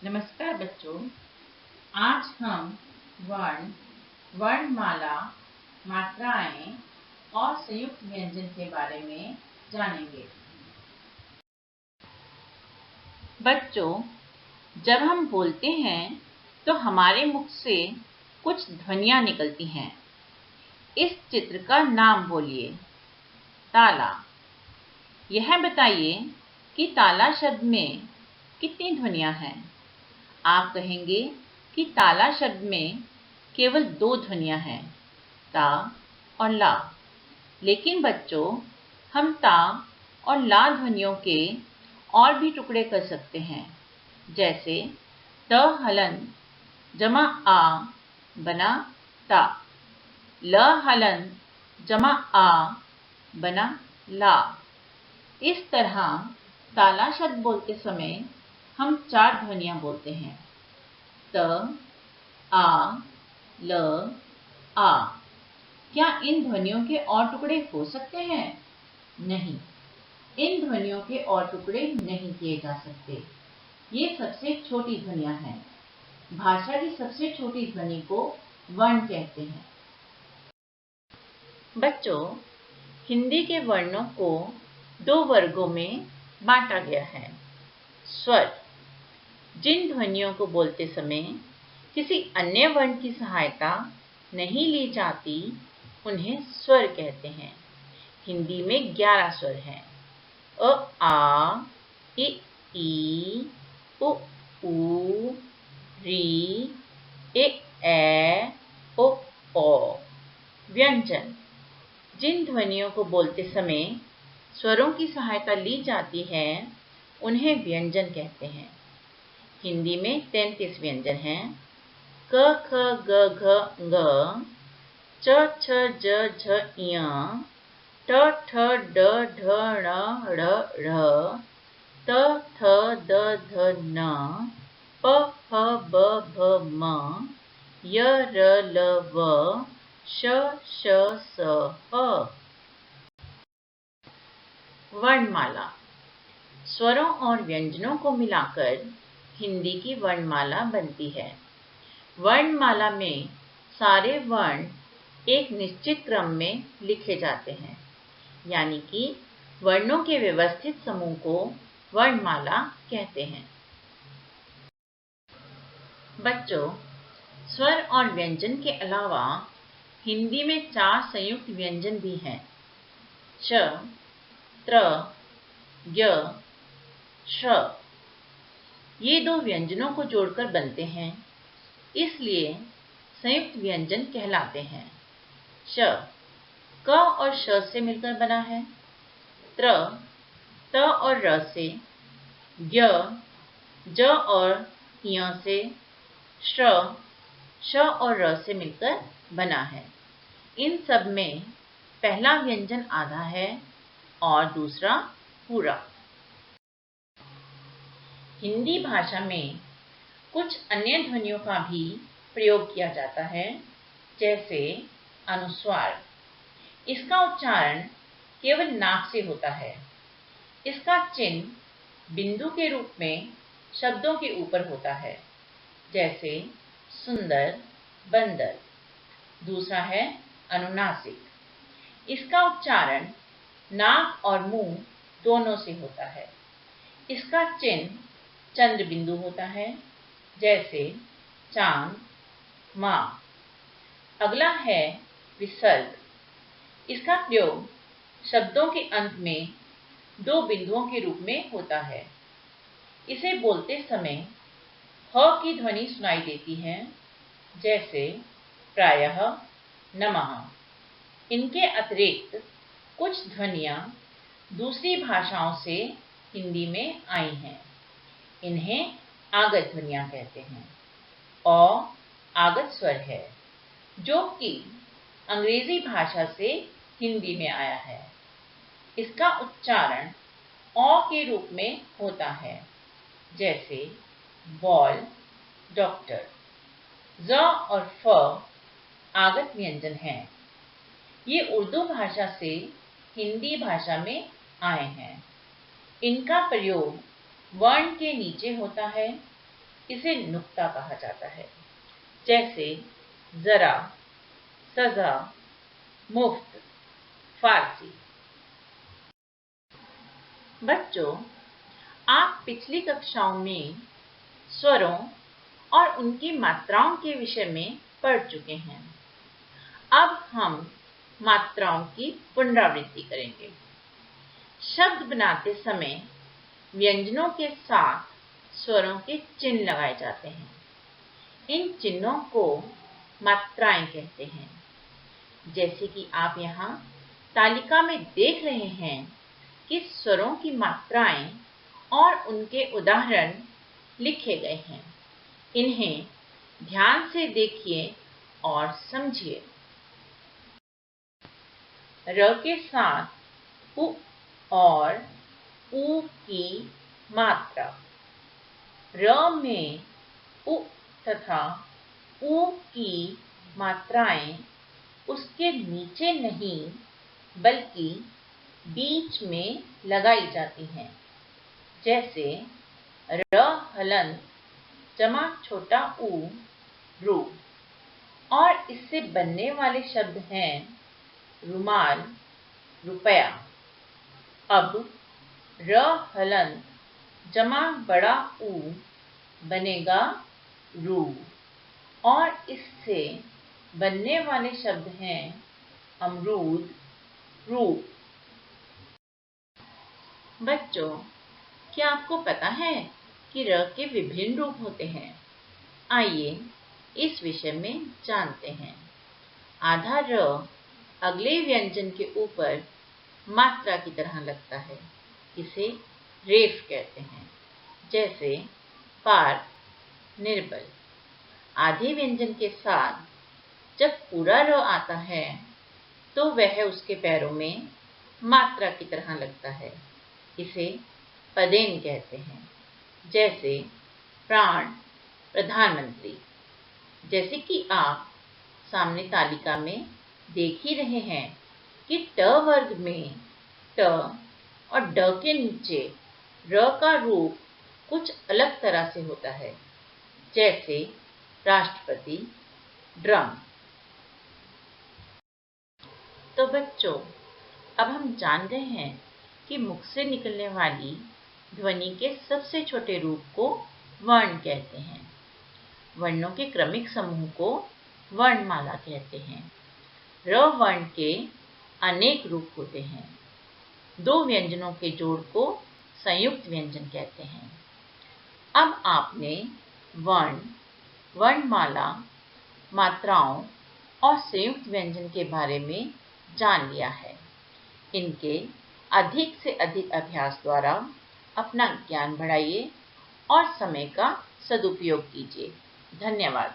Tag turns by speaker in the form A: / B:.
A: नमस्कार बच्चों, आज हम वर्ण, वर्णमाला, मात्राएं और संयुक्त व्यंजन के बारे में जानेंगे। बच्चों, जब हम बोलते हैं तो हमारे मुख से कुछ ध्वनियां निकलती हैं। इस चित्र का नाम बोलिए। ताला। यह बताइए कि ताला शब्द में कितनी ध्वनियां हैं। आप कहेंगे कि ताला शब्द में केवल 2 ध्वनियां हैं, ता और ला। लेकिन बच्चों, हम ता और ला ध्वनियों के और भी टुकड़े कर सकते हैं। जैसे त हलन जमा आ बना ता, ल हलन जमा आ बना ला। इस तरह ताला शब्द बोलते समय हम 4 ध्वनियां बोलते हैं, त, आ, ल, आ। क्या इन ध्वनियों के और टुकड़े हो सकते हैं? नहीं, इन ध्वनियों के और टुकड़े नहीं किए जा सकते। ये सबसे छोटी ध्वनियां हैं। भाषा की सबसे छोटी ध्वनि को वर्ण कहते हैं। बच्चों, हिंदी के वर्णों को 2 वर्गों में बांटा गया है। स्वर, जिन ध्वनियों को बोलते समय किसी अन्य वर्ण की सहायता नहीं ली जाती, उन्हें स्वर कहते हैं। हिंदी में 11 स्वर हैं। अ, आ, इ, ई, उ, ऊ, री, ए, ऐ, ओ, औ। व्यंजन, जिन ध्वनियों को बोलते समय स्वरों की सहायता ली जाती है, उन्हें व्यंजन कहते हैं। हिंदी में 33 व्यंजन हैं। क, ख, ग, घ, ङ, च, छ, ज, झ, ञ, ट, ठ, ड, ढ, ण, ढ़, ढ़, त, थ, द, ध, न, प, फ, ब, भ, म, य, र, ल, व, श, श, स, ह। वर्णमाला, स्वरों और व्यंजनों को मिलाकर हिंदी की वर्णमाला बनती है। वर्णमाला में सारे वर्ण एक निश्चित क्रम में लिखे जाते हैं, यानी कि वर्णों के व्यवस्थित समूह को वर्णमाला कहते हैं। बच्चों, स्वर और व्यंजन के अलावा हिंदी में 4 संयुक्त व्यंजन भी हैं। च, त्र, य, श्र। ये 2 व्यंजनों को जोड़कर बनते हैं, इसलिए संयुक्त व्यंजन कहलाते हैं। श, क और श से मिलकर बना है। त्र, त और र से। य, ज और य से। श्र, श और र से मिलकर बना है। इन सब में पहला व्यंजन आधा है और दूसरा पूरा। हिंदी भाषा में कुछ अन्य ध्वनियों का भी प्रयोग किया जाता है, जैसे अनुस्वार। इसका उच्चारण केवल नाक से होता है। इसका चिन्ह बिंदु के रूप में शब्दों के ऊपर होता है, जैसे सुंदर, बंदर। दूसरा है अनुनासिक। इसका उच्चारण नाक और मुंह दोनों से होता है। इसका चिन्ह चंद्र बिंदु होता है, जैसे चांद, माँ। अगला है विसर्ग। इसका प्रयोग शब्दों के अंत में 2 बिंदुओं के रूप में होता है। इसे बोलते समय ह की ध्वनि सुनाई देती है, जैसे प्रायः, नमः। इनके अतिरिक्त कुछ ध्वनियां दूसरी भाषाओं से हिंदी में आई हैं। इन्हें आगत ध्वनियां कहते हैं। अ आगत स्वर है, जो कि अंग्रेजी भाषा से हिंदी में आया है। इसका उच्चारण औ के रूप में होता है, जैसे बॉल, डॉक्टर। ज और फ आगत व्यंजन हैं। ये उर्दू भाषा से हिंदी भाषा में आए हैं। इनका प्रयोग वर्ण के नीचे होता है, इसे नुक्ता कहा जाता है, जैसे जरा, सजा, मुफ्त, फारसी। बच्चों, आप पिछली कक्षाओं में स्वरों और उनकी मात्राओं के विषय में पढ़ चुके हैं। अब हम मात्राओं की पुनरावृत्ति करेंगे। शब्द बनाते समय व्यंजनों के साथ स्वरों के चिन्ह लगाए जाते हैं। इन चिन्हों को मात्राएं कहते हैं। जैसे कि आप यहाँ तालिका में देख रहे हैं कि स्वरों की मात्राएं और उनके उदाहरण लिखे गए हैं। इन्हें ध्यान से देखिए और समझिए। र के साथ उ और ऊ की मात्रा। र में उ तथा ऊ की मात्राएं उसके नीचे नहीं बल्कि बीच में लगाई जाती हैं। जैसे र हलंत जमा छोटा ऊ, रू। और इससे बनने वाले शब्द हैं रुमाल, रुपया। अब र हलंत जमा बड़ा ऊ बनेगा रू, और इससे बनने वाले शब्द हैं अमरूद, रूप। बच्चों, क्या आपको पता है कि र के विभिन्न रूप होते हैं? आइए इस विषय में जानते हैं। आधा र अगले व्यंजन के ऊपर मात्रा की तरह लगता है। इसे रेफ कहते हैं। जैसे पार्क, निर्बल। आधे व्यंजन के साथ जब पूरा र आता है तो वह उसके पैरों में मात्रा की तरह लगता है। इसे पदेन कहते हैं। जैसे प्राण, प्रधानमंत्री। जैसे कि आप सामने तालिका में देख ही रहे हैं कि ट वर्ग में ट और ड के नीचे र का रूप कुछ अलग तरह से होता है। जैसे राष्ट्रपति, ड्रम। तो बच्चों, अब हम जान गए हैं कि मुख से निकलने वाली ध्वनि के सबसे छोटे रूप को वर्ण कहते हैं। वर्णों के क्रमिक समूह को वर्णमाला कहते हैं। र वर्ण के अनेक रूप होते हैं। दो व्यंजनों के जोड़ को संयुक्त व्यंजन कहते हैं। अब आपने वर्ण, वर्णमाला, मात्राओं और संयुक्त व्यंजन के बारे में जान लिया है। इनके अधिक से अधिक अभ्यास द्वारा अपना ज्ञान बढ़ाइए और समय का सदुपयोग कीजिए। धन्यवाद।